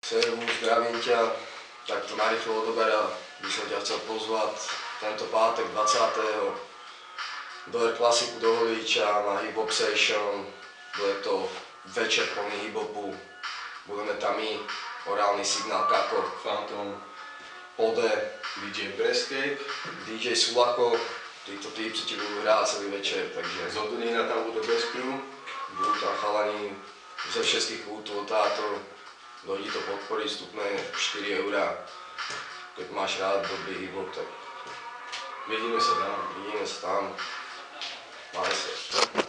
Servus, zdravím ťa, takto narýchlo odoberá, by som ťa chcel pozvať tento pátek 20. do R-klasiku do Holíča na Hip Hop Session. Bude to večer plný hip-hopu, budeme tam my, Orálny signál, Kako, Phantom, Ode, DJ Prescape, DJ Sulako, títo týpci ti budú hrať celý večer, takže z Odunína tam bude bez crew. budú tam chalani ze všetkých kútov, táto, dojdi to podporiť, vstupné 4 €. Keď máš rád dobrý hip-hop, tak Vidíme sa tam. vidíme sa tam. Maj sa.